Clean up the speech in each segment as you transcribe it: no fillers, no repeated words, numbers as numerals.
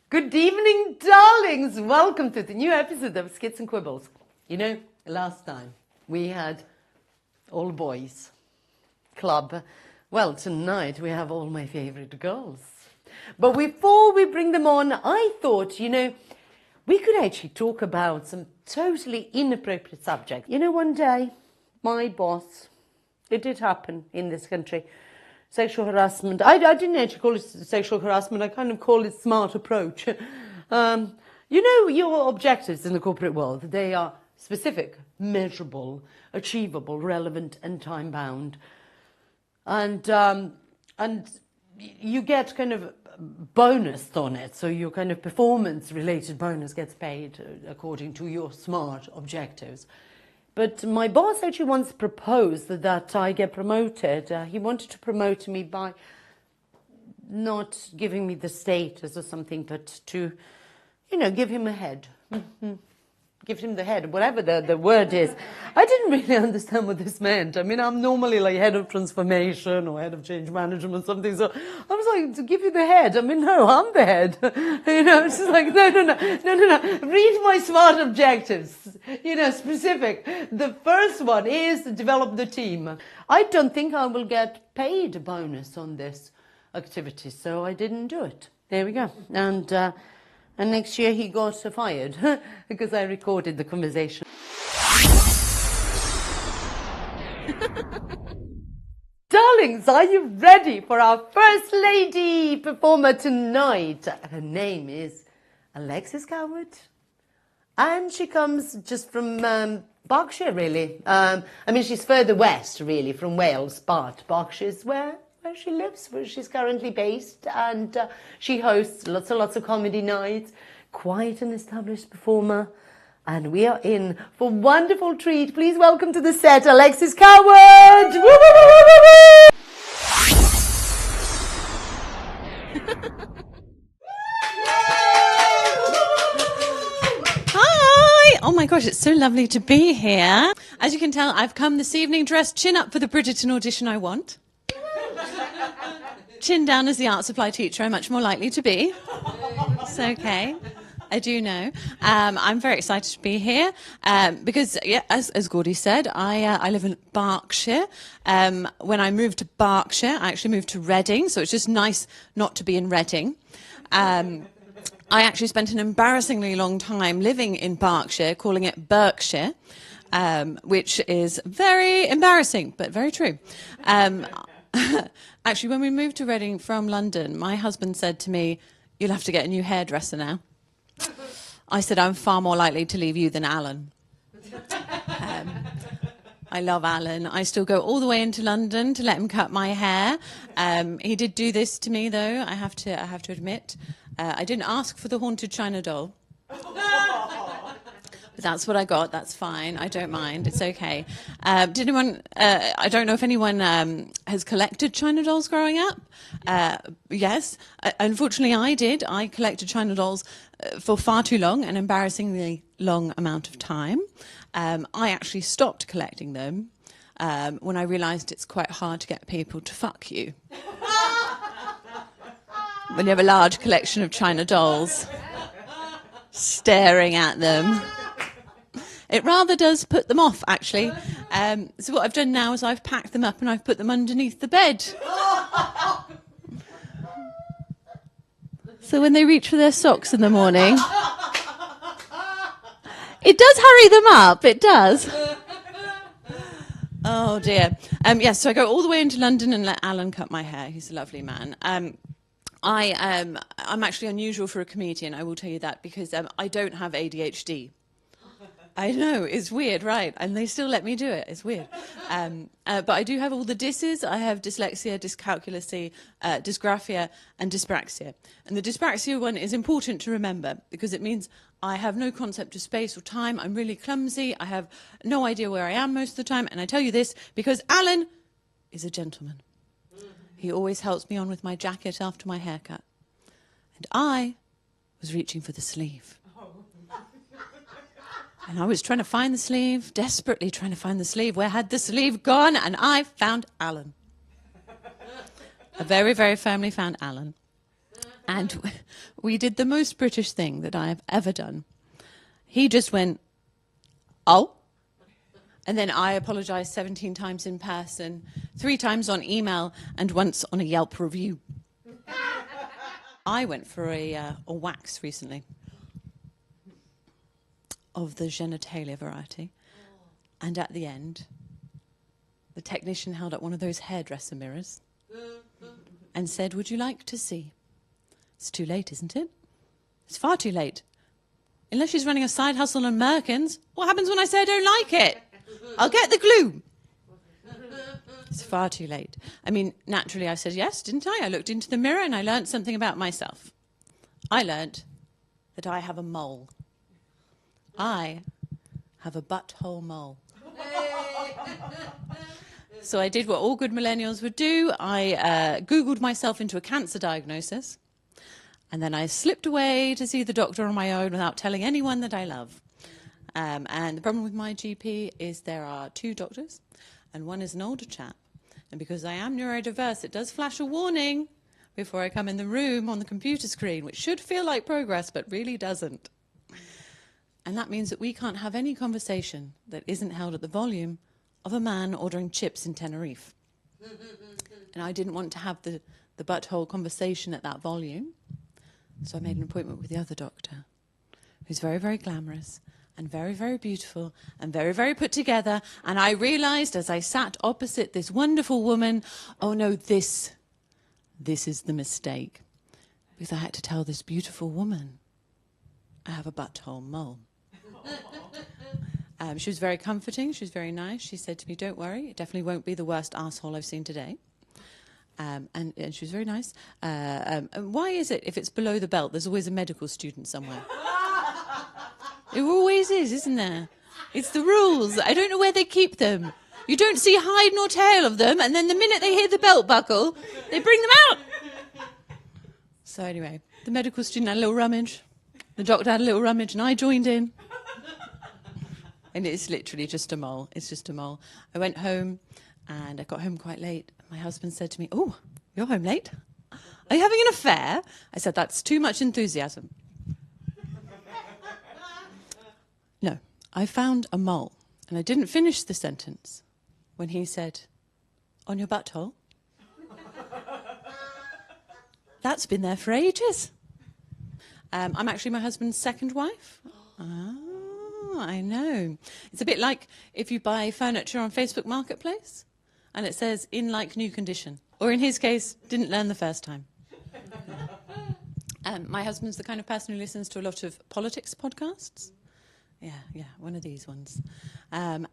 Good evening, darlings. Welcome to the new episode of Skits and Quibbles. You know, last time we had all boys club. Well, tonight we have all my favorite girls. But before we bring them on, I thought, you know, we could actually talk about some totally inappropriate subject. You know, one day, my boss, it did happen in this country, sexual harassment. I didn't actually call it sexual harassment. I kind of call it smart approach. You know, your objectives in the corporate world, they are specific, measurable, achievable, relevant, and time-bound. And you get kind of bonus on it. So your kind of performance-related bonus gets paid according to your smart objectives. But my boss actually once proposed that I get promoted. He wanted to promote me by not giving me the status or something, but to, you know, give him a head. Give him the head, whatever the word is. I didn't really understand what this meant. I mean, I'm normally like head of transformation or head of change management or something. So I was like, to give you the head. I mean, no, I'm the head. You know, it's just like, no. Read my smart objectives. You know, specific. The first one is to develop the team. I don't think I will get paid a bonus on this activity, so I didn't do it. There we go. And next year he got fired because I recorded the conversation. Darlings, are you ready for our first lady performer tonight? Her name is Alexis Coward. And she comes just from Berkshire, really. I mean, she's further west, really, from Wales, but Berkshire's where she lives, where she's currently based, and she hosts lots and lots of comedy nights, quite an established performer, and we are in for a wonderful treat. Please welcome to the set, Alexis Coward! Woo, woo, woo, woo, woo, woo. Hi! Oh my gosh, it's so lovely to be here. As you can tell, I've come this evening dressed chin up for the Bridgerton audition I want. Chin down as the art supply teacher I'm much more likely to be. It's okay. I do know. I'm very excited to be here because, yeah, as Gordy said, I live in Berkshire. When I moved to Berkshire, I actually moved to Reading, so it's just nice not to be in Reading. I actually spent an embarrassingly long time living in Berkshire, calling it Berkshire, which is very embarrassing, but very true. Actually, when we moved to Reading from London, my husband said to me, "You'll have to get a new hairdresser now." I said, "I'm far more likely to leave you than Alan." I love Alan. I still go all the way into London to let him cut my hair. He did do this to me, though, I have to admit. I didn't ask for the haunted China doll. But that's what I got. That's fine. I don't mind. It's okay. Did anyone? I don't know if anyone has collected China dolls growing up. Yes, unfortunately, I did. I collected China dolls for far too long, an embarrassingly long amount of time. I actually stopped collecting them when I realised it's quite hard to get people to fuck you when you have a large collection of China dolls staring at them. It rather does put them off, actually. So what I've done now is I've packed them up and I've put them underneath the bed. So when they reach for their socks in the morning, it does hurry them up, it does. Oh dear. Yes, so I go all the way into London and let Alan cut my hair. He's a lovely man. I'm actually unusual for a comedian, I will tell you that, because I don't have ADHD. I know, it's weird, right? And they still let me do it. It's weird. But I do have all the disses. I have dyslexia, dyscalculia, dysgraphia, and dyspraxia. And the dyspraxia one is important to remember because it means I have no concept of space or time. I'm really clumsy. I have no idea where I am most of the time. And I tell you this because Alan is a gentleman. He always helps me on with my jacket after my haircut. And I was reaching for the sleeve. And I was trying to find the sleeve, desperately trying to find the sleeve. Where had the sleeve gone? And I found Alan. I very, very firmly found Alan. And we did the most British thing that I have ever done. He just went, oh. And then I apologized 17 times in person, 3 times on email, and once on a Yelp review. I went for a wax recently of the genitalia variety. And at the end, the technician held up one of those hairdresser mirrors and said, would you like to see? It's too late, isn't it? It's far too late. Unless she's running a side hustle on Merkins, what happens when I say I don't like it? I'll get the glue. It's far too late. I mean, naturally I said yes, didn't I? I looked into the mirror and I learnt something about myself. I learnt that I have a mole. I have a butthole mole. So I did what all good millennials would do. I Googled myself into a cancer diagnosis. And then I slipped away to see the doctor on my own without telling anyone that I love. And the problem with my GP is there are 2 doctors, and one is an older chap. And because I am neurodiverse, it does flash a warning before I come in the room on the computer screen, which should feel like progress, but really doesn't. And that means that we can't have any conversation that isn't held at the volume of a man ordering chips in Tenerife. And I didn't want to have the butthole conversation at that volume. So I made an appointment with the other doctor, who's very, very glamorous and very, very beautiful and very, very put together. And I realized as I sat opposite this wonderful woman, oh no, this is the mistake. Because I had to tell this beautiful woman, I have a butthole mole. She was very comforting. She was very nice. She said to me, don't worry, it definitely won't be the worst asshole I've seen today. And she was very nice. Why is it, if it's below the belt, there's always a medical student somewhere? There always is, isn't there? It's the rules. I don't know where they keep them. You don't see hide nor tail of them, and then the minute they hear the belt buckle, they bring them out. So anyway, the medical student had a little rummage. The doctor had a little rummage, and I joined in. And it's literally just a mole. It's just a mole. I went home, and I got home quite late. My husband said to me, oh, you're home late? Are you having an affair? I said, that's too much enthusiasm. No, I found a mole. And I didn't finish the sentence when he said, on your butthole? That's been there for ages. I'm actually my husband's second wife. Oh, I know. It's a bit like if you buy furniture on Facebook Marketplace and it says in like new condition. Or in his case, didn't learn the first time. My husband's the kind of person who listens to a lot of politics podcasts. Yeah, one of these ones. I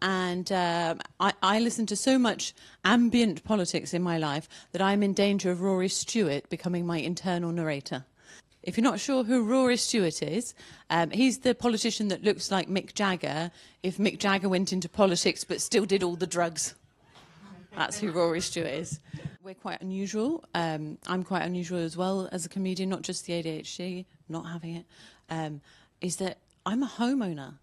listen to so much ambient politics in my life that I'm in danger of Rory Stewart becoming my internal narrator. If you're not sure who Rory Stewart is, he's the politician that looks like Mick Jagger if Mick Jagger went into politics but still did all the drugs. That's who Rory Stewart is. We're quite unusual. I'm quite unusual as well as a comedian, not just the ADHD, not having it, is that I'm a homeowner.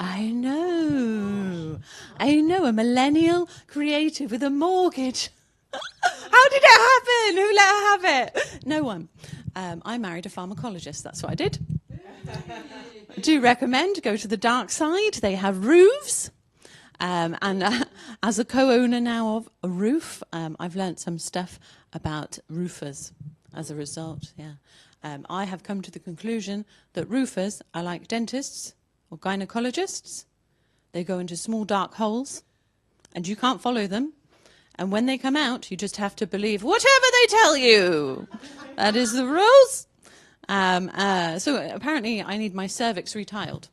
I know, a millennial creative with a mortgage. How did it happen? Who let her have it? No one. I married a pharmacologist, that's what I did. I do recommend, go to the dark side. They have roofs. As a co-owner now of a roof, I've learnt some stuff about roofers as a result, yeah. I have come to the conclusion that roofers are like dentists or gynecologists. They go into small dark holes and you can't follow them. And when they come out, you just have to believe whatever they tell you. That is the rules. So apparently I need my cervix retiled.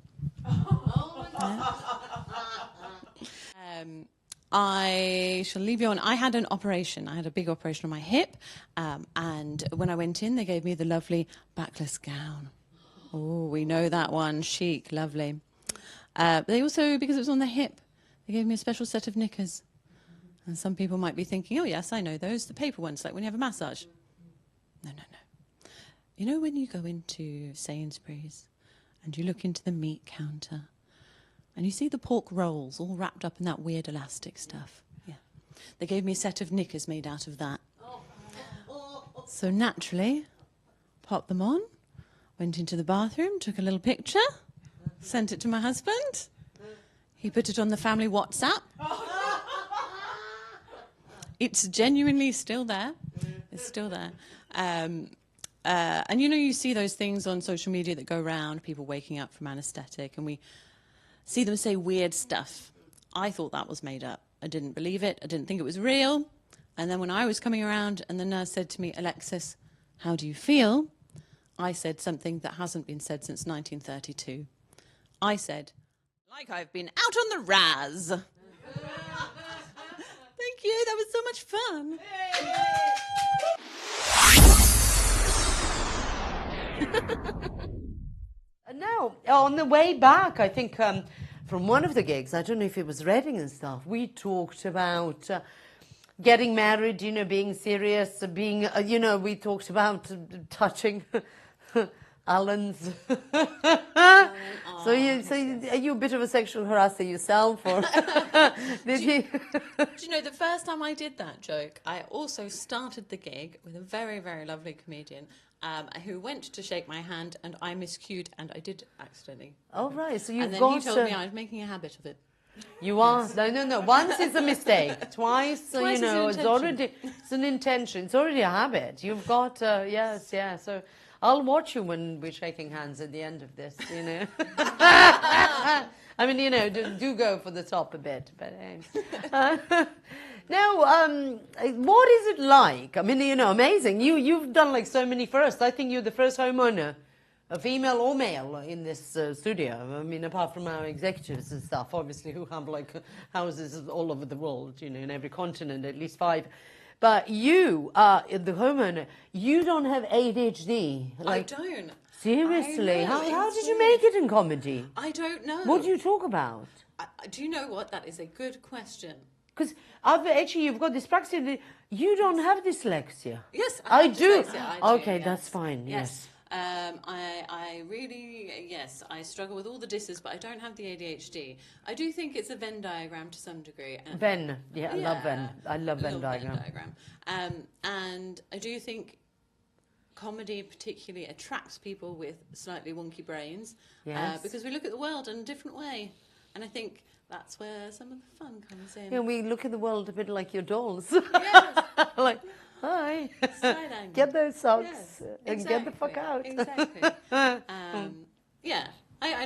I shall leave you on. I had an operation. I had a big operation on my hip. And when I went in, they gave me the lovely backless gown. Oh, we know that one. Chic, lovely. They also, because it was on the hip, they gave me a special set of knickers. And some people might be thinking, oh, yes, I know those. The paper ones, like when you have a massage. No. You know when you go into Sainsbury's and you look into the meat counter and you see the pork rolls all wrapped up in that weird elastic stuff? Yeah. They gave me a set of knickers made out of that. So naturally, popped them on, went into the bathroom, took a little picture, sent it to my husband. He put it on the family WhatsApp. It's genuinely still there. It's still there. And you see those things on social media that go around, people waking up from anaesthetic, and we see them say weird stuff. I thought that was made up. I didn't believe it. I didn't think it was real. And then when I was coming around and the nurse said to me, Alexis, how do you feel? I said something that hasn't been said since 1932. I said, like I've been out on the Raz. Thank you. That was so much fun. Now, on the way back, I think from one of the gigs, I don't know if it was Reading and stuff, we talked about getting married, being serious, being, we talked about touching Alan's. So are you a bit of a sexual harasser yourself, or did you? Do you know, the first time I did that joke, I also started the gig with a very, very lovely comedian who went to shake my hand, and I miscued, and I did accidentally. Oh, right. So you've and then got he told me I was making a habit of it. You are. No. Once is a mistake. Twice it's an intention. It's already a habit. You've got, yes. So I'll watch you when we're shaking hands at the end of this, I mean, do go for the top a bit. But now, what is it like? I mean, amazing. You've done like so many firsts. I think you're the first homeowner, a female or male, in this studio. I mean, apart from our executives and stuff, obviously, who have like houses all over the world, in every continent, at least 5. But you are the homeowner. You don't have ADHD. I don't. Seriously? How did you make it in comedy? I don't know. What do you talk about? Do you know what? That is a good question. Because actually you've got dyspraxia. You don't have dyslexia. Yes, I do. Okay, yes. that's fine. Yes. I really, I struggle with all the disses, but I don't have the ADHD. I do think it's a Venn diagram to some degree. Venn, I love Venn. I love Venn diagram. And I do think comedy particularly attracts people with slightly wonky brains, because we look at the world in a different way. And I think that's where some of the fun comes in. Yeah, we look at the world a bit like your dolls. Yes. Like, hi, get those socks and get the fuck out. Exactly. I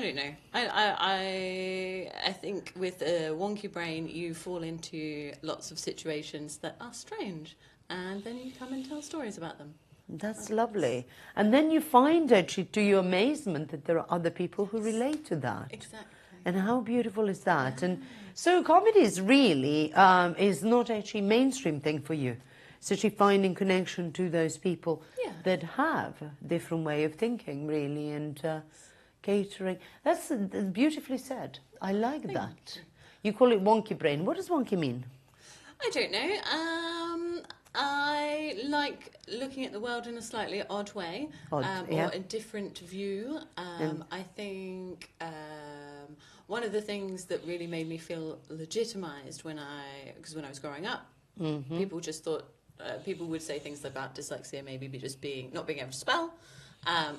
don't know. I think with a wonky brain, you fall into lots of situations that are strange, and then you come and tell stories about them. That's lovely. And then you find, actually, to your amazement, that there are other people who relate to that. Exactly. And how beautiful is that? And so comedy is really is not actually a mainstream thing for you. It's actually finding connection to those people that have a different way of thinking, really, and catering. That's beautifully said. I like that. You call it wonky brain. What does wonky mean? I don't know. I like looking at the world in a slightly odd way, or a different view. I think one of the things that really made me feel legitimised because when I was growing up, people just thought, people would say things about dyslexia maybe just not being able to spell,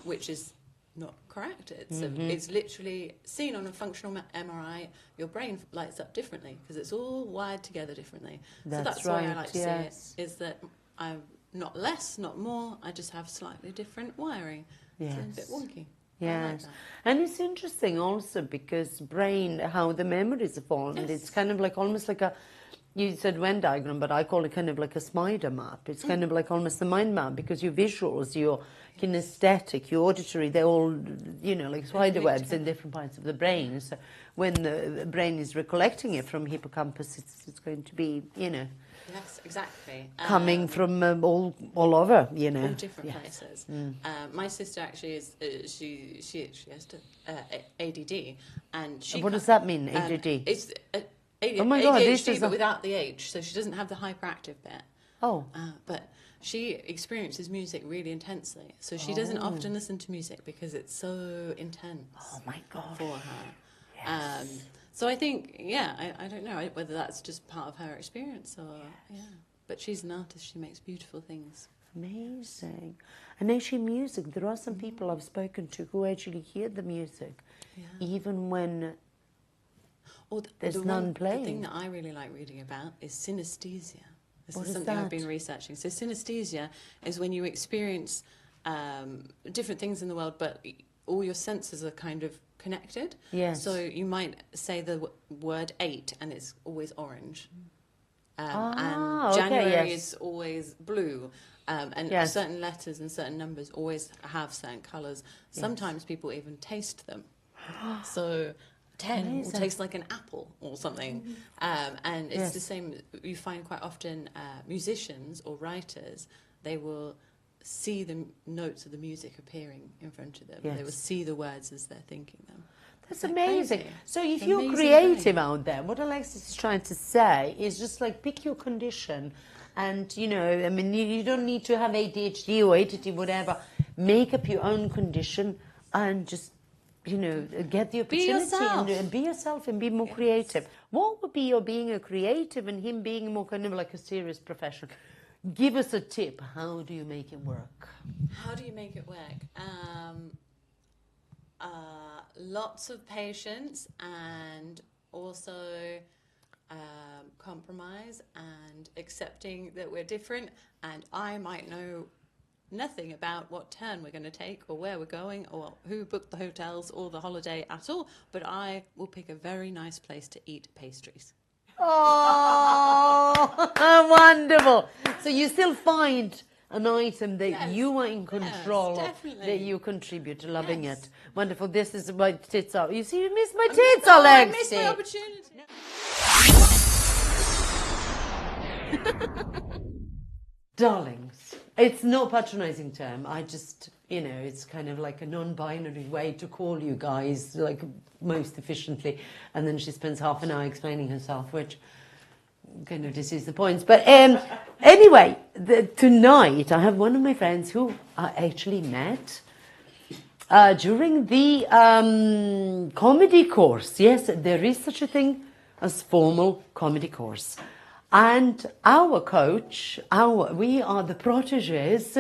which is not correct. It's literally seen on a functional MRI. Your brain lights up differently because it's all wired together differently. That's right. the way I like to see it. Is that I'm not less, not more. I just have slightly different wiring. Yes. It's a bit wonky. Yes, like and it's interesting also because brain, how the memories are formed. Yes. It's kind of like almost like you said Venn diagram, but I call it kind of like a spider map. It's kind of like almost a mind map because your visuals, your kinesthetic, your auditory, they're all, like spider webs in different parts of the brain. So when the brain is recollecting it from hippocampus, it's going to be, Yes, exactly. Coming from all over, all different places. My sister actually is she has ADD, and she. What does that mean? ADD? It's oh my God, ADHD, but without the H, so she doesn't have the hyperactive bit. Oh. But she experiences music really intensely, so she doesn't often listen to music because it's so intense. Oh my God. For her. Yes. So I think, I don't know whether that's just part of her experience or, but she's an artist. She makes beautiful things. Amazing. And actually music, there are some people I've spoken to who actually hear the music, even when there's none playing. The thing that I really like reading about is synesthesia. This What is is something that? I've been researching. So synesthesia is when you experience different things in the world, but all your senses are kind of connected. Yes. So you might say the word 8 and it's always orange. And okay, January yes. is always blue. And Yes. certain letters and certain numbers always have certain colours. Sometimes people even taste them. So 10 will Amazing. taste like an apple or something. And it's Yes. the same, you find quite often musicians or writers, they will see the notes of the music appearing in front of them. Yes. They will see the words as they're thinking them. That's Isn't that amazing. crazy? So if It's you're amazing creative brain. out there, what Alexis is trying to say is just like pick your condition. And, you know, I mean, you don't need to have ADHD or ADD, whatever. Make up your own condition and just, you know, get the opportunity. yourself. And be yourself and be more creative. What would be your being a creative and him being more kind of like a serious professional? Give us a tip. How do you make it work? How do you make it work? Lots of patience and also compromise and accepting that we're different, and I might know nothing about what turn we're going to take or where we're going or who booked the hotels or the holiday at all, but I will pick a very nice place to eat pastries. Oh, wonderful. So you still find an item that Yes, you are in control of, definitely. that you contribute to loving Yes. it. Wonderful. This is my tits are. You see, you missed my I tits, Alex. missed my opportunity. Darlings, it's no patronizing term. I just, you know, it's kind of like a non-binary way to call you guys, like most efficiently. And then she spends half an hour explaining herself, which kind of defeats the points. But anyway, tonight I have one of my friends who I actually met during the comedy course. Yes, there is such a thing as formal comedy course. And our coach, we are the proteges,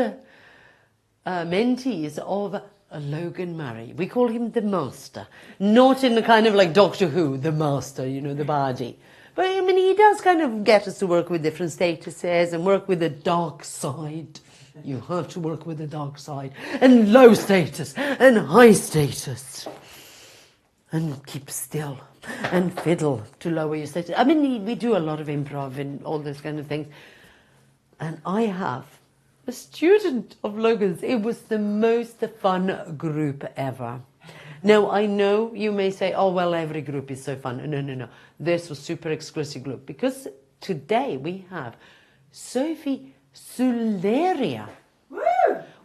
mentees of Logan Murray. We call him the master. Not in the kind of like Doctor Who, the master, you know, the baddie. But I mean, he does kind of get us to work with different statuses and work with the dark side. You have to work with the dark side. And low status and high status. And keep still and fiddle to lower your status. I mean, we do a lot of improv and all those kind of things. And I have a student of Logan's. It was the most fun group ever. Now, I know you may say, oh, well, every group is so fun. No. This was super exclusive group. Because today we have Sophie Sulehria.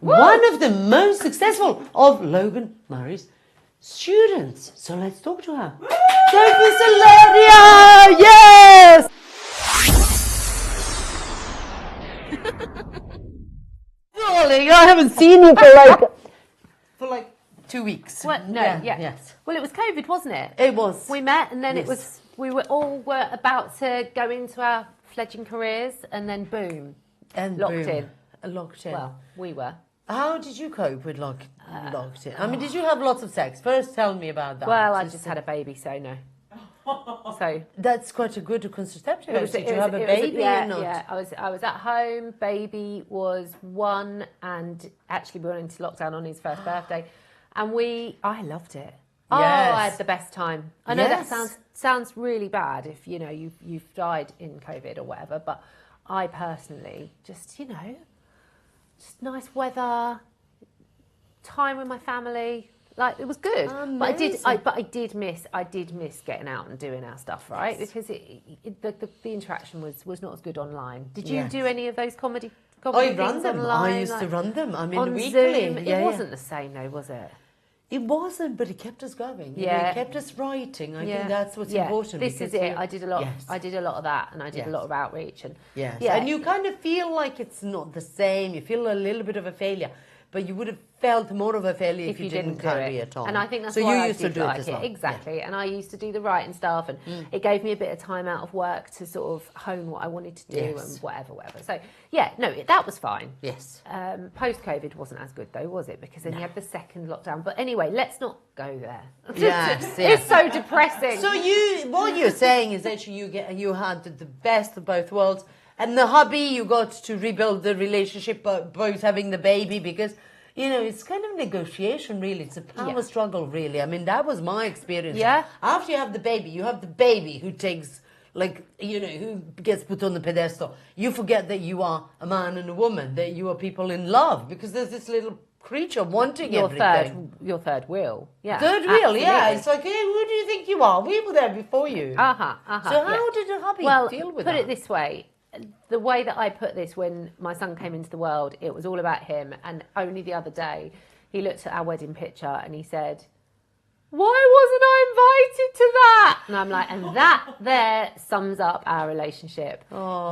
One of the most successful of Logan Murray's students. So let's talk to her. Sophie Sulehria! Yes! Darling, I haven't seen you for like 2 weeks. Well, no, yeah. Yes. Well, it was COVID, wasn't it? It was. We met, and then Yes. it was. We were about to go into our fledgling careers, and then boom, And locked boom. in. Locked in. Well, we were. How did you cope with locked in? I mean, did you have lots of sex? First, tell me about that. Well, I just had a baby, so no. So That's quite a good contraceptive. Did you have a it was- baby yeah, or not? Yeah, I was at home. Baby was 1, and actually we went into lockdown on his first birthday, and I loved it. Oh, Yes. I had the best time. I know Yes. that sounds really bad if you know you've died in COVID or whatever, but I personally just just nice weather, time with my family. Like it was good, but I did miss getting out and doing our stuff, right? Yes. Because the interaction was not as good online. Did you Yes. do any of those comedy I things run them. online? I used to run them. I mean, on weekly. Zoom. Yeah, It wasn't the same though, was it? It wasn't, but it kept us going. You know, Yeah. it kept us writing. I think that's what's important. This is because it. I did a lot. Yes. I did a lot of that, and I did Yes. a lot of outreach, and Yes. yeah. And you kind of feel like it's not the same. You feel a little bit of a failure, but you would have felt more of a failure if you didn't carry it on. And I think that's so why you I used to did do it like as well. Exactly. And I used to do the writing stuff, and it gave me a bit of time out of work to sort of hone what I wanted to do and whatever. So yeah, no, that was fine. Yes. Post-COVID wasn't as good though, was it? Because then you had the second lockdown. But anyway, let's not go there. Yes, It's so depressing. So what you're saying is that you had the best of both worlds, and the hubby, you got to rebuild the relationship, both having the baby, because it's kind of negotiation, really. It's a power struggle, really. I mean, that was my experience. Yeah. After you have the baby who takes, who gets put on the pedestal. You forget that you are a man and a woman, that you are people in love, because there's this little creature wanting everything. Your third wheel. Yeah. Third wheel, yeah. Absolutely. It's like, hey, who do you think you are? We were there before you. So how did your hubby deal with that? Put it this way. The way that I put this, when my son came into the world, it was all about him. And only the other day, he looked at our wedding picture and he said, "Why wasn't I invited to that?" And I'm like, and that there sums up our relationship.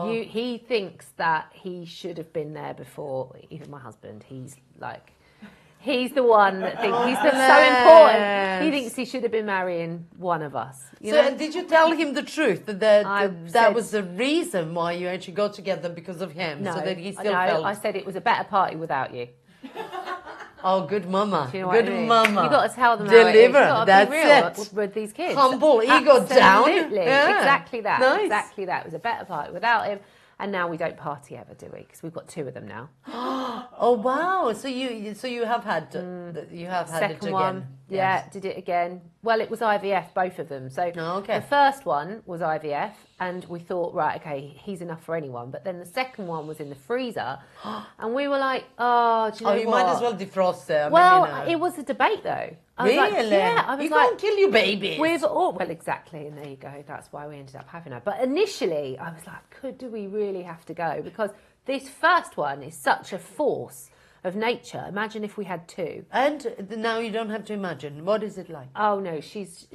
He thinks that he should have been there before, even my husband. He's the one that thinks he's so important. He thinks he should have been marrying one of us. So did you tell him the truth, that was the reason why you actually got together, because of him? No, so that he still felt... I said it was a better party without you. Oh, good mama. Do you know what I mean? Mama. You got to tell them Deliver. How it is. That's be real it. with these kids. Humble, ego down. Absolutely. Yeah. Exactly that. Nice. Exactly that. It was a better party without him. And now we don't party ever, do we? Because we've got 2 of them now. Oh wow! So you have had had it again. One, yeah, did it again. Well, it was IVF, both of them. So the first one was IVF, and we thought, right, okay, he's enough for anyone. But then the second one was in the freezer, and we were like, oh, do you know you might as well defrost it. It was a debate though. I really? was like, yeah, I was you like, can't kill your babies. Well, exactly, and there you go. That's why we ended up having her. But initially, I was like, do we really have to go? Because this first one is such a force of nature. Imagine if we had 2. And now you don't have to imagine. What is it like? Oh no, she's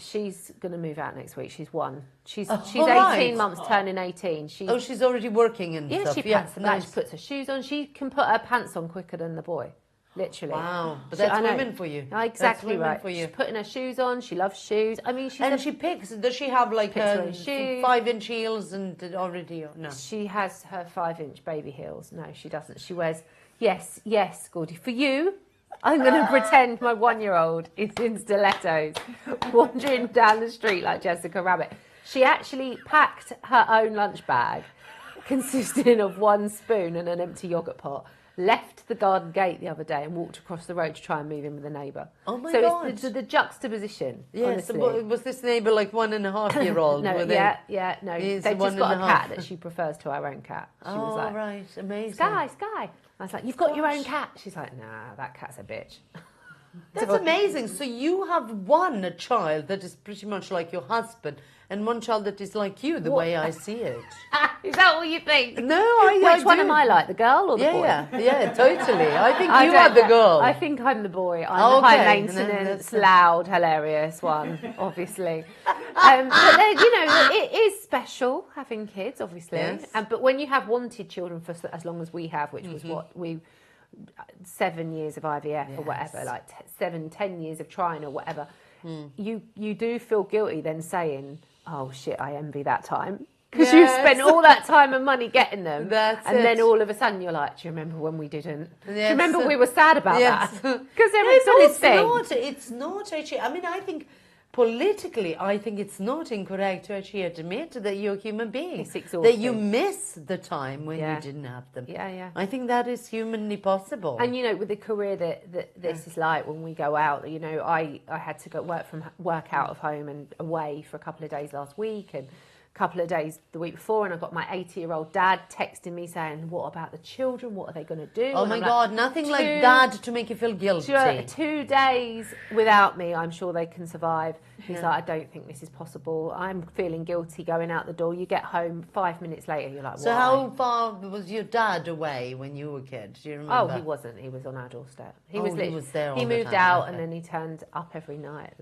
going to move out next week. She's 1. She's 18 right. months, turning 18. She's already working and stuff. She puts her shoes on. She can put her pants on quicker than the boy. Literally. Wow. But that's women for you. Exactly right. For you. She's putting her shoes on. She loves shoes. I mean, she picks. Does she have like 5-inch heels and already? No. She has her 5-inch baby heels. No, she doesn't. She wears. Yes, Gordy. For you, I'm going to pretend my 1-year-old is in stilettos, wandering down the street like Jessica Rabbit. She actually packed her own lunch bag, consisting of 1 spoon and an empty yogurt pot. Left the garden gate the other day and walked across the road to try and move in with a neighbour. Oh my God. So it's the juxtaposition. Yes. So was this neighbour like 1.5-year-old? No. No. They've just got a cat that she prefers to our own cat. She was like, right, amazing. Sky. I was like, you've got your own cat. She's like, nah, that cat's a bitch. That's amazing. So you have one child that is pretty much like your husband, and one child that is like you, the way I see it. Is that what you think? No, Which one am I like, the girl or the boy? Yeah, totally. I think you are the girl. I think I'm the boy. I'm the high maintenance, loud, hilarious one, obviously. But then, it is special having kids, obviously. Yes. But when you have wanted children for as long as we have, which was what 7 years of IVF or whatever, like 10 years of trying or whatever, you do feel guilty then saying, oh shit, I envy that time. Because you spent all that time and money getting them. Then all of a sudden you're like, do you remember when we didn't? Yes. Do you remember we were sad about that? Because they're exhausting. It's not actually, I mean, I think politically, I think it's not incorrect to actually admit that you're a human being. It's exhausting. That you miss the time when you didn't have them. Yeah. I think that is humanly possible. And with the career that this is like, when we go out, I had to go work out of home and away for a couple of days last week, and couple of days the week before, and I got my 80-year-old dad texting me saying, what about the children? What are they going to do? Oh my God, nothing like dad to make you feel guilty. 2 days without me, I'm sure they can survive. He's like, I don't think this is possible. I'm feeling guilty going out the door. You get home 5 minutes later, you're like, so why? How far was your dad away when you were a kid? Do you remember? Oh, he wasn't. He was on our doorstep. He was there all He the moved time. out, Okay. and then he turned up every night.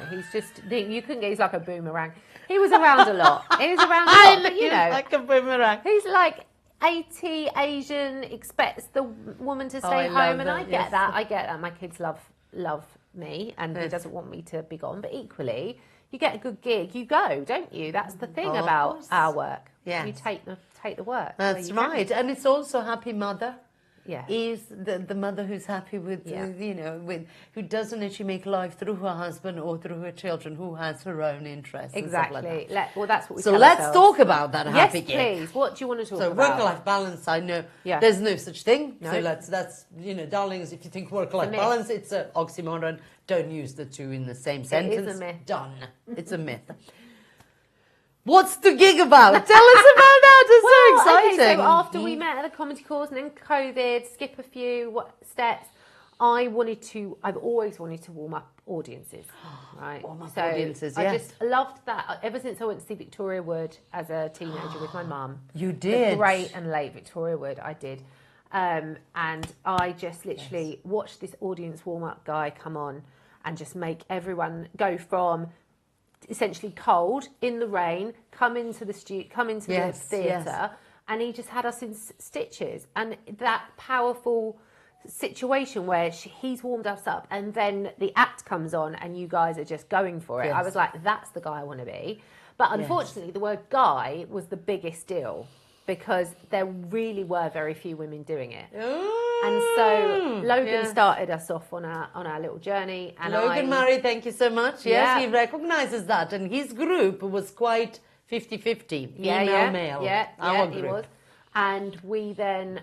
He's just, you couldn't get, he's like a boomerang. He was around a lot. He was around a lot, but like a boomerang. he's like, 80 Asian expects the woman to stay I love home, and that, I get yes. that. I get that. My kids love me, and he doesn't want me to be gone. But equally, you get a good gig, you go, don't you? That's the thing Of about course. our work. Yes. You take the work. That's where you right. And it's also happy mother. Yeah. Is the mother who's happy with, who doesn't actually make life through her husband or through her children, who has her own interests. Exactly. And stuff like that. Well, that's what we So tell let's ourselves. talk about that Yes, happy gig. please. What do you want to talk So about? work-life balance, I know Yeah. there's no such thing. No. So that's darlings, if you think work-life myth. balance, it's an oxymoron. Don't use the two in the same sentence. It is a myth. Done. It's a myth. What's the gig about? Tell us about that. It's so exciting. Okay, so after we met at the comedy course and then COVID, skip a few steps, I've always wanted to warm up audiences, right? Warm up so audiences, I yes. just loved that. Ever since I went to see Victoria Wood as a teenager with my mum. You did. The great and late Victoria Wood, I did. And I just literally watched this audience warm-up guy come on and just make everyone go from essentially cold in the rain, come into the the theatre, and he just had us in stitches. And that powerful situation where he's warmed us up and then the act comes on and you guys are just going for it. Yes. I was like, that's the guy I want to be. But unfortunately, the word guy was the biggest deal because there really were very few women doing it. And so Logan started us off on our little journey. And Logan Murray, thank you so much. Yes, Yeah. he recognises that. And his group was quite 50-50. Female, male. Our he group. was. And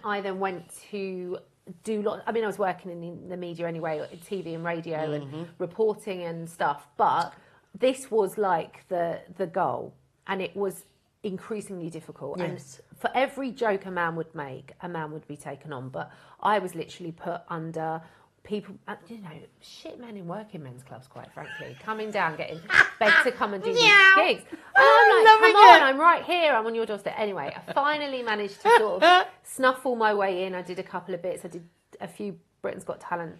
I then went to do I was working in the media anyway, TV and radio and reporting and stuff. But this was like the goal. And it was increasingly difficult. Yes. And for every joke a man would make, a man would be taken on. But I was literally put under people, shit men in working men's clubs, quite frankly, coming down, getting begged to come and do these gigs. And I'm like, come on, I'm right here, I'm on your doorstep. Anyway, I finally managed to sort of snuffle my way in. I did a couple of bits. I did a few Britain's Got Talent.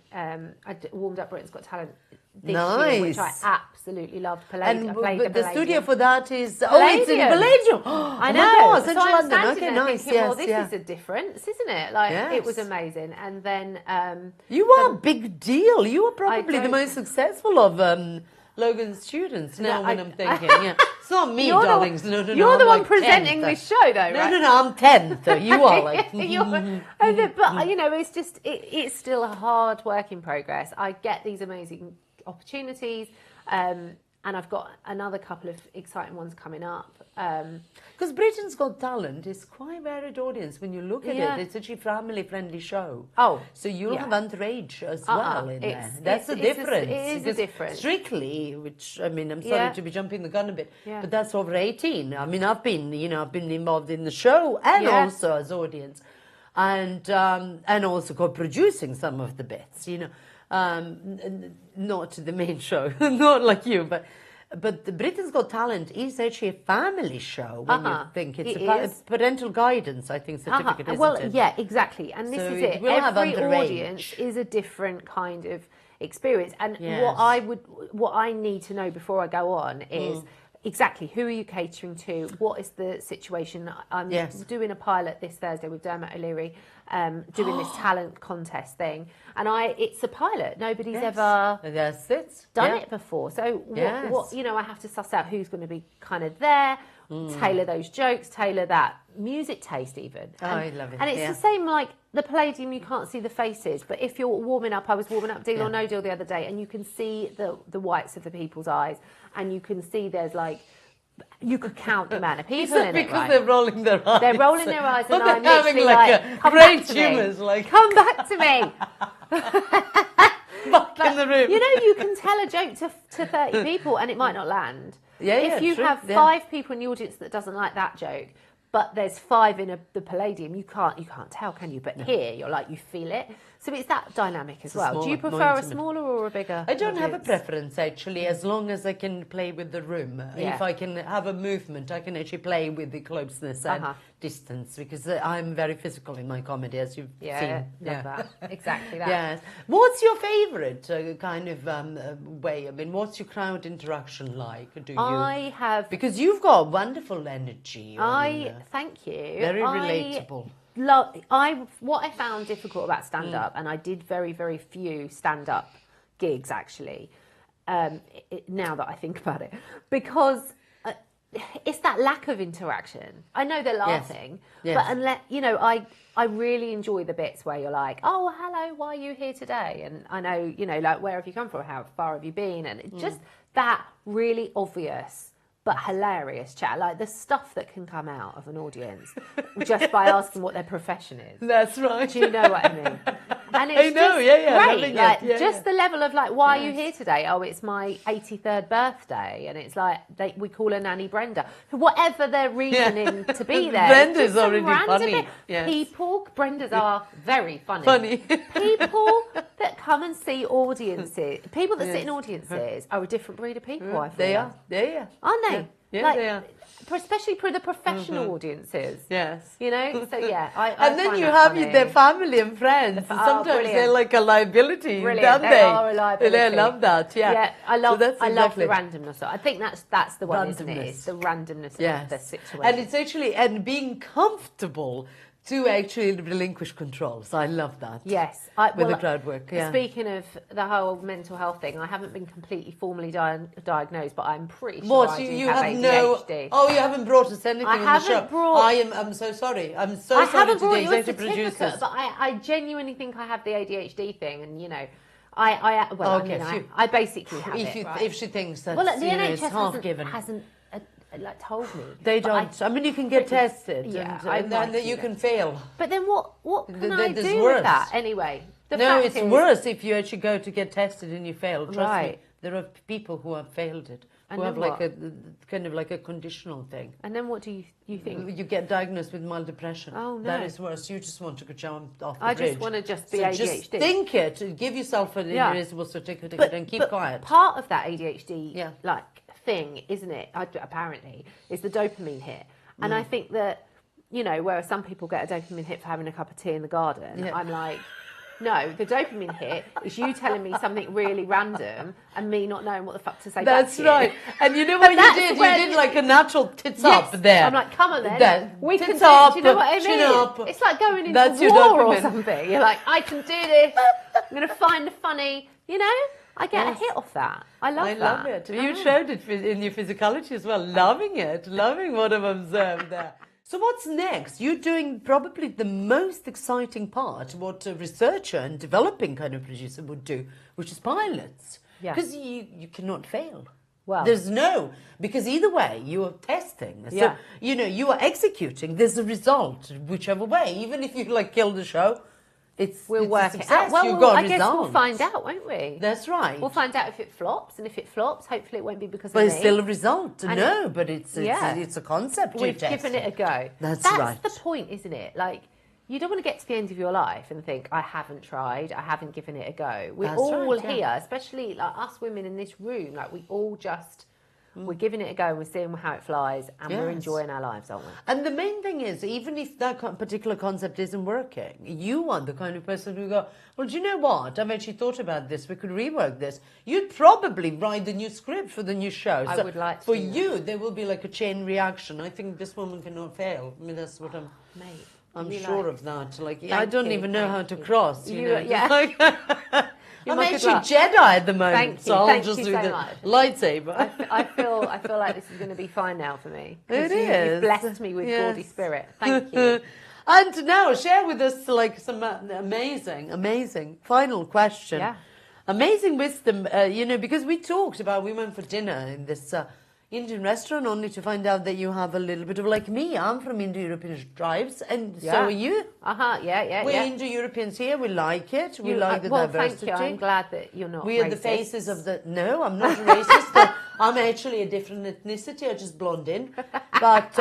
Warmed up Britain's Got Talent this year, which I absolutely loved. And I the studio for that is... Palladium. Oh, it's in Palladium. I know. My God, So Central I'm London. standing Okay, there nice. thinking, well, this is a difference, isn't it? Like, it was amazing. And then... you are a big deal. You are probably the most successful of Logan's students now when I'm thinking. It's not me, darlings. No. You're the I'm one like presenting 10th. this show, though, right? No, I'm 10th. You are like... But, it's just... It's still a hard work in progress. I get these amazing opportunities, and I've got another couple of exciting ones coming up. Because Britain's Got Talent is quite a varied audience when you look at it. It's actually a family-friendly show. Oh, so you'll have underage as well in there. That's the difference. It is a difference. Strictly, which I'm sorry to be jumping the gun a bit, but that's over 18. I mean, I've been involved in the show and also as audience, and also co-producing some of the bits. Not the main show, not like you, but the Britain's Got Talent is actually a family show when you think it's a parental guidance, I think, certificate, isn't it? Yeah, exactly. And this is it. Every audience is a different kind of experience. And what I need to know before I go on is exactly who are you catering to? What is the situation? I'm doing a pilot this Thursday with Dermot O'Leary, doing this talent contest thing, and it's a pilot. Nobody's ever done it before. So what I have to suss out who's going to be kind of there, tailor those jokes, tailor that music taste even. I love it. And it's the same like the Palladium. You can't see the faces, but if you're warming up, I was warming up Deal or No Deal the other day, and you can see the whites of the people's eyes, and you can see there's like. You could count the amount of people in it, because right? they're rolling their eyes. They're rolling their eyes, and I'm having literally like come brain back to me. tumours, like Come back to me. back in the room. You can tell a joke to 30 people, and it might not land. If you have 5 people in the audience that doesn't like that joke, but there's 5 in the Palladium, you can't tell, can you? But here, you're like, you feel it. So it's that dynamic as It's a well. Do you smaller, more prefer a intimate. smaller or a bigger? I don't have a audience? preference actually, as long as I can play with the room. Yeah. If I can have a movement, I can actually play with the closeness and distance, because I'm very physical in my comedy, as you've seen. Love that. Exactly that. Yes. What's your favourite kind of way? I mean, what's your crowd interaction like? Do you? I have. Because you've got wonderful energy. Thank you. Very relatable. What I found difficult about stand up, and I did very, very few stand up gigs actually. Now that I think about it, because it's that lack of interaction. I know they're laughing, but unless I really enjoy the bits where you're like, oh, hello, why are you here today? And I know, like, where have you come from? How far have you been? And it's just that really obvious but hilarious chat, like the stuff that can come out of an audience just by asking what their profession is. That's right. Do you know what I mean? And it's great. Like the level of like, why are you here today? Oh, it's my 83rd birthday, and it's like we call her Nanny Brenda. Whatever their reasoning to be there. Brenda's already funny. Brendas are very funny. People that come and see audiences, people that sit in audiences are a different breed of people. I feel They are. aren't they? Yeah, they are. Especially for the professional audiences. Yes. So I and then find you that have funny. their family and friends. Sometimes brilliant. they're like a liability, Brilliant. don't They are a liability. I love that. Yeah. I love So I love the randomness. I think that's the one, isn't it? Randomness. It's the randomness of the situation. And it's actually being comfortable to actually relinquish controls. I love that. Yes. With the crowd work. Yeah. Speaking of the whole mental health thing, I haven't been completely formally diagnosed, but I'm pretty sure I do have ADHD. Oh, you haven't brought us anything I on the haven't show. brought. I'm so sorry. I'm so I sorry haven't to brought the you a executive certificate, producers. but I genuinely think I have the ADHD thing, and I basically have it. Right? If she thinks that the it's NHS half given. hasn't told me. They don't. I mean, you can get tested, and then you can fail. But then what can I there's do worse. with that anyway? It's worse if you actually go to get tested and you fail. Trust me, Right. there are people who have failed it, And who have then like a kind of like a conditional thing. And then what do you think? You get diagnosed with mild depression. Oh, no. That is worse. You just want to jump off the I bridge. just want to be So ADHD. just think it. Give yourself an irresistible certificate and keep quiet. Part of that ADHD thing, isn't it? Apparently, is the dopamine hit. And I think that where some people get a dopamine hit for having a cup of tea in the garden, I'm like, no, the dopamine hit is you telling me something really random and me not knowing what the fuck to say back to you. That's right. And you know what you did? You did like a natural tits up there. I'm like, come on then. We can tits do up, do you know what I mean? chin up. It's like going into That's your war or dopamine. something. You're like, I can do this. I'm going to find the funny, I get a hit off that. I love that. I love it. You showed it in your physicality as well. Loving it. Loving what I've observed there. So what's next? You're doing probably the most exciting part, what a researcher and developing kind of producer would do, which is pilots. Yeah. Because you cannot fail. Well, because either way, you are testing. So, Yeah. You are executing. There's a result, whichever way. Even if you kill the show, we'll it's work a it success. out. Well, You've got a I guess result. we'll find out, won't we? That's right. We'll find out if it flops, and if it flops, hopefully it won't be because But of it's me. still a result. And No, but it's a concept. We've given it a go. That's right. the point, isn't it? Like, you don't want to get to the end of your life and think, I haven't tried, I haven't given it a go. We're That's all right, here, especially like us women in this room, like we all just, we're giving it a go and we're seeing how it flies and we're Yes. enjoying our lives, aren't we? And the main thing is, even if that particular concept isn't working, you are the kind of person who go, well, do you know what? I've actually thought about this. We could rework this. You'd probably write the new script for the new show. I would like to For do that. you, there will be like a chain reaction. I think this woman cannot fail. I mean, that's what Mate, I'm you sure like- of that. Like, I Thank don't you, even know thank how to you. cross. You know, Yeah. just like I'm my good actually luck. Jedi at the moment, Thank you. so I'll Thank just you do so the much. lightsaber. I feel like this is going to be fine now for me. 'Cause It is. You've blessed me with Yes. gaudy spirit. Thank you. And now share with us like some amazing final question. Yeah. Amazing wisdom, because we went for dinner in this Indian restaurant only to find out that you have a little bit of like me. I'm from Indo-European tribes and so are you. Yeah. We're Indo-Europeans here. We like it. We like the diversity. Thank you. I'm glad that you're not We are the racist. faces of the... No, I'm not racist. I'm actually a different ethnicity. I just blonde in. But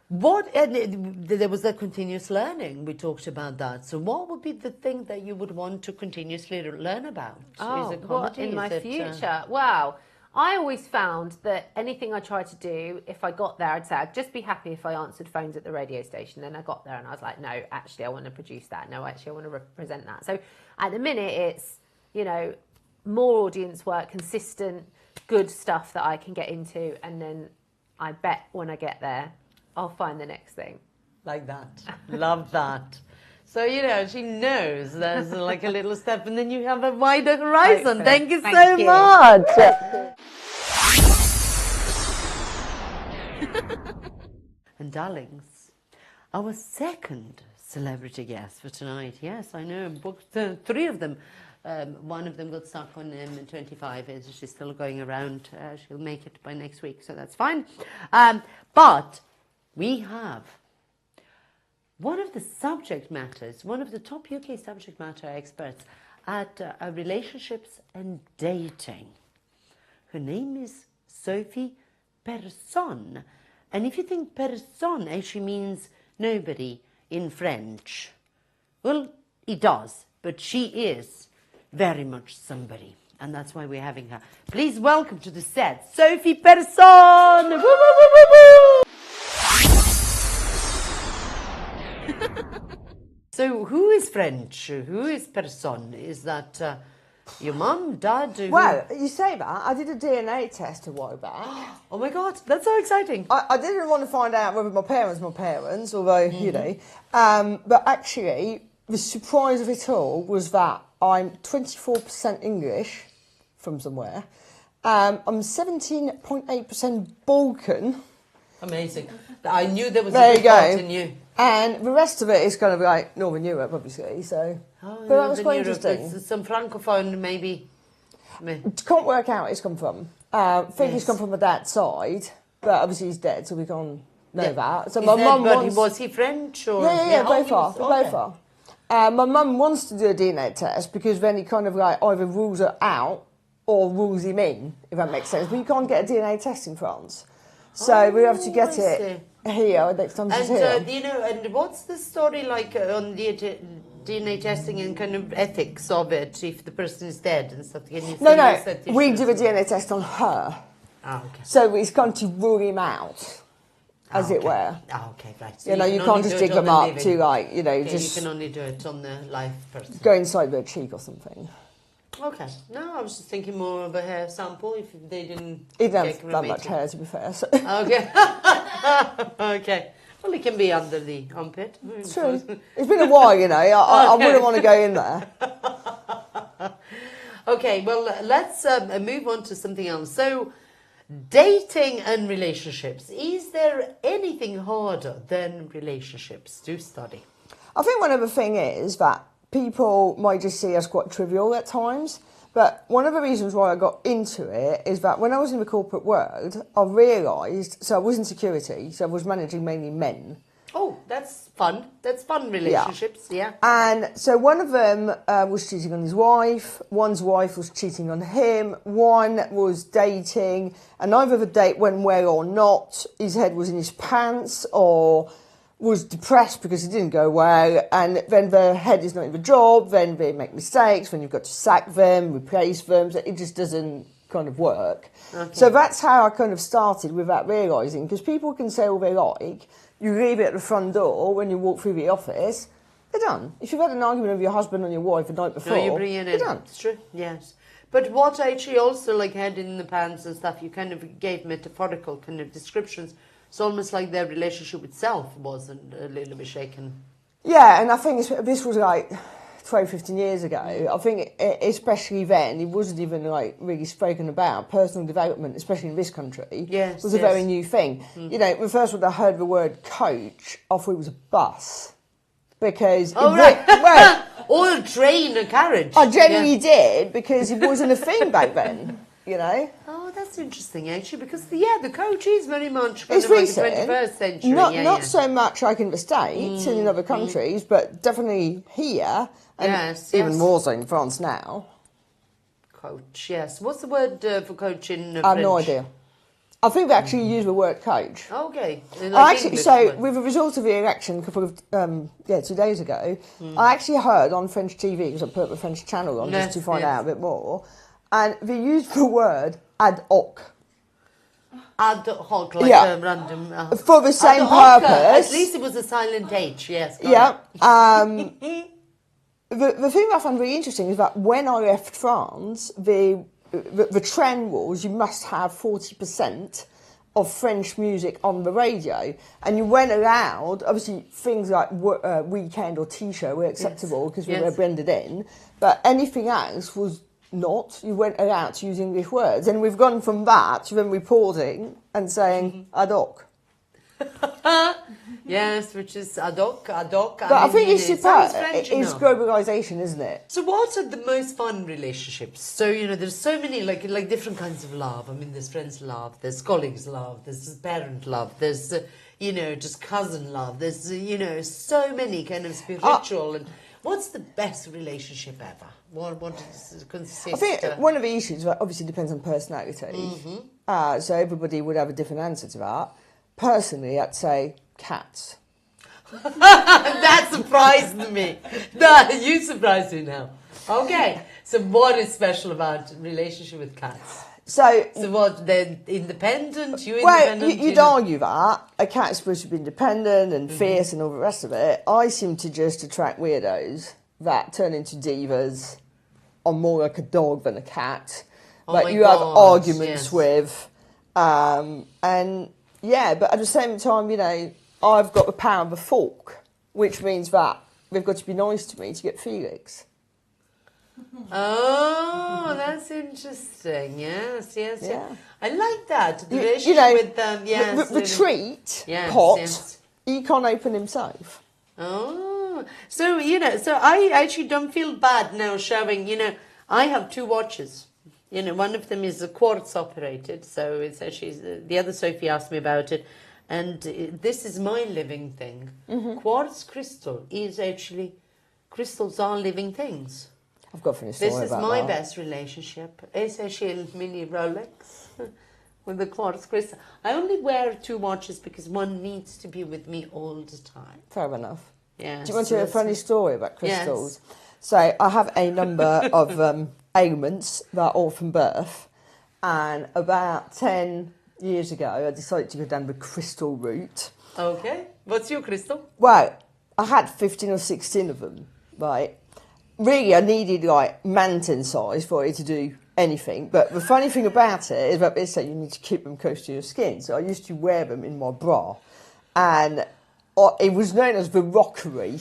There was that continuous learning. We talked about that. So what would be the thing that you would want to continuously learn about? Oh, is it what comedy? in my Is it, future? Wow. I always found that anything I tried to do, if I got there, I'd say I'd just be happy if I answered phones at the radio station. Then I got there and I was like, no, actually, I want to produce that. No, actually, I want to represent that. So at the minute, it's, you know, more audience work, consistent, good stuff that I can get into. And then I bet when I get there, I'll find the next thing. Like that. Love that. So, you know, she knows there's like a little step and then you have a wider horizon. Hopefully. Thank you Thank so you. much. And darlings, our second celebrity guest for tonight. Yes, I know, booked three of them. One of them got stuck on M25. She's still going around. She'll make it by next week, so that's fine. But we have one of the subject matters, one of the top UK subject matter experts at relationships and dating. Her name is Sophie Personne. And if you think personne actually means nobody in French, well, it does, but she is very much somebody. And that's why we're having her. Please welcome to the set, Sophie Personne! Woo, woo, woo, woo, woo! So who is French? Who is Personne? Is that your mum, dad? Well, you say that. I did a DNA test a while back. Oh my God, that's so exciting. I didn't want to find out whether my parents were my parents, although, you know. But actually, the surprise of it all was that I'm 24% English from somewhere. I'm 17.8% Balkan. Amazing. I knew there was There a you big part go. in you. And the rest of it is kind of like Northern Europe, obviously. So, but that was quite interesting. Some francophone, maybe. Can't work out where it's come from. Think it's come from my dad's side, but obviously he's dead, so we can't know that. So my mum was he French or? Yeah, both are. Okay. Both are. My mum wants to do a DNA test because then he kind of like either rules her out or rules him in, if that makes sense. But you can't get a DNA test in France, so we have to get it here next time she's here. And you know, and what's the story like on the DNA testing and kind of ethics of it if the person is dead and stuff? Can you No, we do a DNA test on her. Ah, okay. So it's going to rule him out, as it were. Ah, okay, right. So You know, you can't just dig them up to like, you know, okay, just you can only do it on the live person. go inside their cheek or something. Okay. No, I was just thinking more of a hair sample if they didn't. He doesn't have that much hair, to be fair. So. Okay. Okay. Well, it can be under the armpit. It's true. It's been a while, you know. I wouldn't want to go in there. Okay, well, let's move on to something else. So, dating and relationships. Is there anything harder than relationships to study? I think one other thing is that people might just see us quite trivial at times. But one of the reasons why I got into it is that when I was in the corporate world, I realised, so I was in security, so I was managing mainly men. Oh, that's fun. That's fun, relationships, yeah. And so one of them was cheating on his wife, one's wife was cheating on him, one was dating, and either the date went well or not, his head was in his pants, or was depressed because it didn't go well, and then the head is not in the job, then they make mistakes, then you've got to sack them, replace them, so it just doesn't kind of work. Okay. So that's how I kind of started without realising, because people can say all they like, you leave it at the front door when you walk through the office, they're done. If you've had an argument with your husband or your wife the night before, you bring it in. You're done. It's true, yes. But what actually also, like head in the pants and stuff, you kind of gave metaphorical kind of descriptions. It's almost like their relationship itself wasn't a little bit shaken. Yeah, and I think this was like 12, 15 years ago. I think especially then, it wasn't even like really spoken about. Personal development, especially in this country, was a very new thing. You know, the first one I heard the word coach, I thought it was a bus. Because... or a train, a carriage. I genuinely did, because it wasn't a thing back then, you know. Oh, that's interesting, actually, because, the coach is very much kind of like the 21st century. Not so much like in the States and in other countries, but definitely here, and even more so in France now. Coach, yes. What's the word for coach in French? I have no idea. I think we actually use the word coach. Okay. I actually, so with the result of the election a couple of 2 days ago, I actually heard on French TV, because I put the French channel on just to find out a bit more, and they used the word ad hoc. Ad hoc, like a random. For the same purpose. At least it was a silent H, yes. Yeah. The thing I found really interesting is that when I left France, the trend was you must have 40% of French music on the radio, and you weren't allowed. Obviously, things like Weekend or T-shirt were acceptable because we were blended in, but anything else was not. You weren't allowed to use English words, and we've gone from that to them reporting and saying ad hoc. Yes, which is ad hoc. But I think it's globalisation, isn't it? So what are the most fun relationships? So, there's so many, like different kinds of love. I mean, there's friends love, there's colleagues love, there's parent love, there's, just cousin love. There's, so many kind of spiritual. And what's the best relationship ever? What does it consist? I think one of the issues obviously depends on personality. So everybody would have a different answer to that. Personally, I'd say cats. That surprised me. No, you surprised me now. Okay, so what is special about relationship with cats? So what, they're independent? You'd argue that a cat is supposed to be independent and fierce and all the rest of it. I seem to just attract weirdos that turn into divas. I'm more like a dog than a cat. Have arguments with, and. Yeah, but at the same time, I've got the power of the fork, which means that they've got to be nice to me to get Felix. Oh, that's interesting. Yes. Yeah. I like that. The relationship with them, the treat pot, he can't open himself. Oh, so I actually don't feel bad now showing, I have 2 watches. One of them is a quartz operated, so it's actually, the other Sophie asked me about it, and this is my living thing. Quartz crystal is actually, crystals are living things. I've got to finish story about that. This is my best relationship. It's actually a mini Rolex with the quartz crystal. I only wear 2 watches because one needs to be with me all the time. Fair enough. Yes. Do you want to hear a funny story about crystals? Yes. So I have a number of ailments that are all from birth, and about 10 years ago I decided to go down the crystal route. Okay, what's your crystal? Well, I had 15 or 16 of them, right? Really, I needed like mountain size for it to do anything, but the funny thing about it is that they say you need to keep them close to your skin, so I used to wear them in my bra, and it was known as the rockery.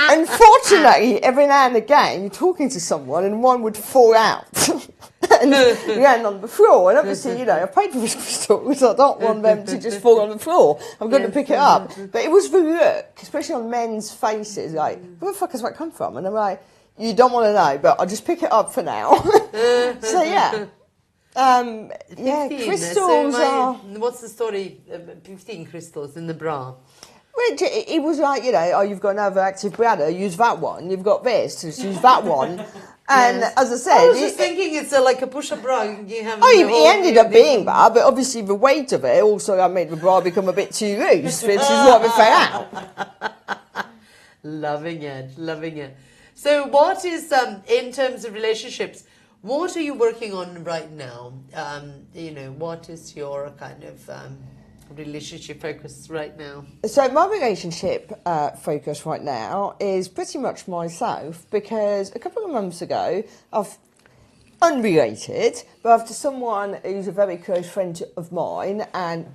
Unfortunately, every now and again, you're talking to someone and one would fall out and land on the floor. And obviously, I paid for this crystals, so I don't want them to just fall on the floor. I'm going to pick it up. But it was the look, especially on men's faces, like, where the fuck has that come from? And I'm like, you don't want to know, but I'll just pick it up for now. So, yeah. 15. Crystals are... What's the story? 15 crystals in the bra. It was like, you've got another active bladder, use that one. You've got this, just use that one. And as I said... I was just thinking it's like a push-up bra. You have it ended up being that, but obviously the weight of it also made the bra become a bit too loose, which is what we found out. Loving it. So what is, in terms of relationships, what are you working on right now? What is your kind of... relationship focus right now? So my relationship focus right now is pretty much myself, because a couple of months ago I've unrelated, but after someone who's a very close friend of mine and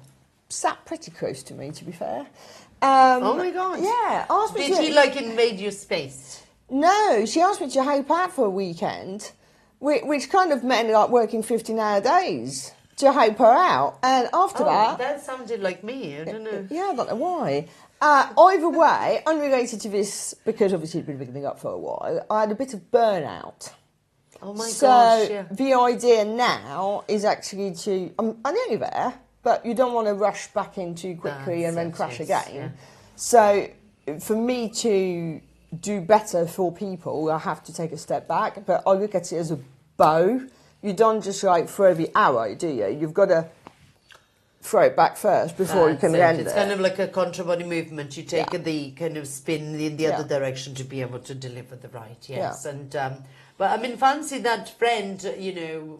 sat pretty close to me, to be fair. Oh my God. Yeah. Asked me Did he invade your space? No, she asked me to help out for a weekend, which kind of meant working 15-hour days to help her out. And after that sounded like me. I don't know. Yeah, I don't know why. Either way, unrelated to this, because obviously it'd been building up for a while, I had a bit of burnout. Oh my gosh, So the idea now is actually to... I'm nearly there, but you don't want to rush back in too quickly and then crash again. Yeah. So for me to do better for people, I have to take a step back, but I look at it as a bow you don't just like throw the arrow, do you? You've got to throw it back first before you can land it. It's kind of like a contra body movement. You take the kind of spin in the other direction to be able to deliver the right, yes. Yeah. And but I mean, fancy that friend, you know,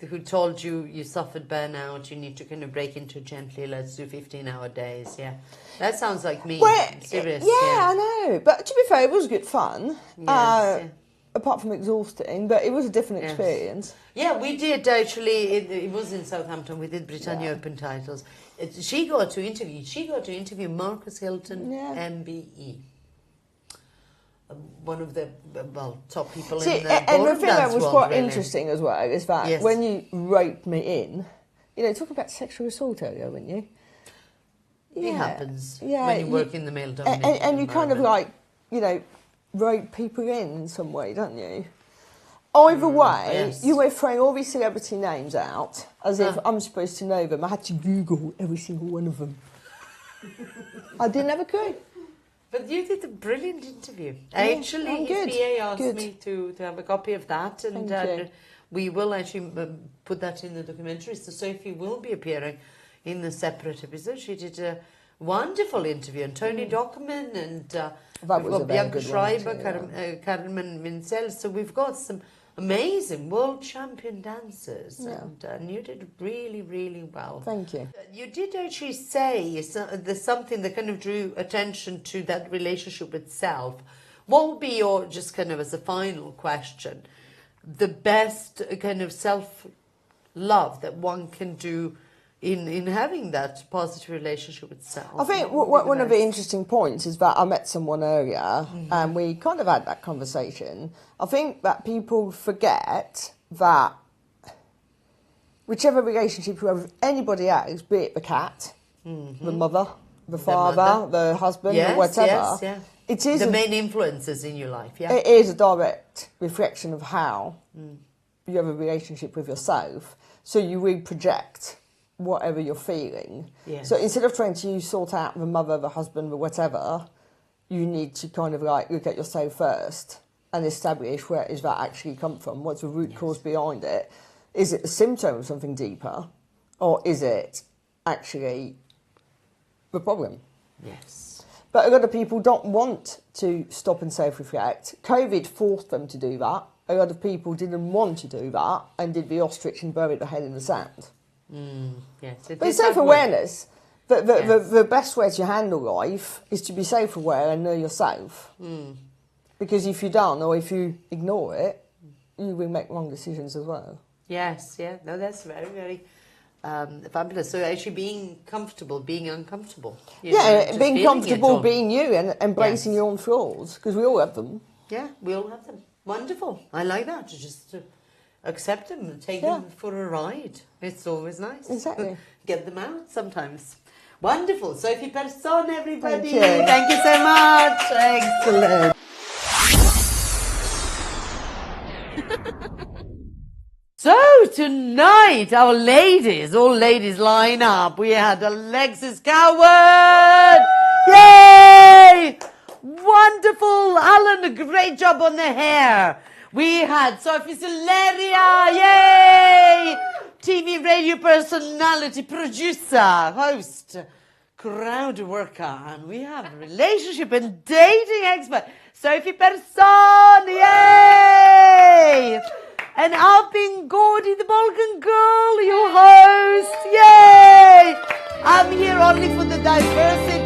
who told you suffered burnout, you need to kind of break into gently, let's do 15-hour days, yeah. That sounds like me. Well, serious. I know. But to be fair, it was good fun. Yes, apart from exhausting, but it was a different experience. Yeah, we did actually. It was in Southampton. We did Britannia Open titles. She got to interview Marcus Hilton, MBE. One of the top people in the and the thing that was quite really interesting as well is that when you roped me in, you know, talk about sexual assault earlier, weren't you? It happens when you work in the male dominated and you kind of like, you know, rope people in some way, don't you? Either way, you were throwing all these celebrity names out as if I'm supposed to know them. I had to Google every single one of them. I didn't have a clue. But you did a brilliant interview. Actually, his PA asked me to have a copy of that, and we will actually put that in the documentary. So Sophie will be appearing in the separate episode. She did a wonderful interview, and Tony Dockman, and we've got Bianca Schreiber, Carmen Mincel. So we've got some amazing world champion dancers, and you did really, really well. Thank you. You did actually say there's something that kind of drew attention to that relationship itself. What would be your, just kind of as a final question, the best kind of self-love that one can do in having that positive relationship itself? I think one of the interesting points is that I met someone earlier and we kind of had that conversation. I think that people forget that whichever relationship you have with anybody else, be it the cat, the mother, the father, the husband, or whatever, it is the main influences in your life. Yeah, it is a direct reflection of how you have a relationship with yourself. So you will project whatever you're feeling. Yes. So instead of trying to sort out the mother, the husband, the whatever, you need to kind of like look at yourself first and establish where is that actually come from? What's the root cause behind it? Is it a symptom of something deeper, or is it actually the problem? Yes. But a lot of people don't want to stop and self-reflect. COVID forced them to do that. A lot of people didn't want to do that and did the ostrich and buried their head in the sand. Yes, but self-awareness, the best way to handle life is to be self-aware and know yourself. Because if you don't, or if you ignore it, you will make wrong decisions as well. Yes, no, that's very, very fabulous. So actually being comfortable, being uncomfortable. Being comfortable being you and embracing your own flaws, because we all have them. Yeah, we all have them. Wonderful. I like that. Just accept them and take them for a ride. It's always nice. Exactly. Get them out sometimes. Wonderful. Sophie Personne, everybody. Thank you so much. Excellent. So tonight, our ladies, all ladies line up. We had Alexis Coward. Yay! Wonderful. Alan, a great job on the hair. We had Sophie Sulehria, yay! TV radio personality, producer, host, crowd worker, and we have a relationship and dating expert, Sophie Personne, yay! And I've been Gordy the Balkan Girl, your host, yay! I'm here only for the diversity.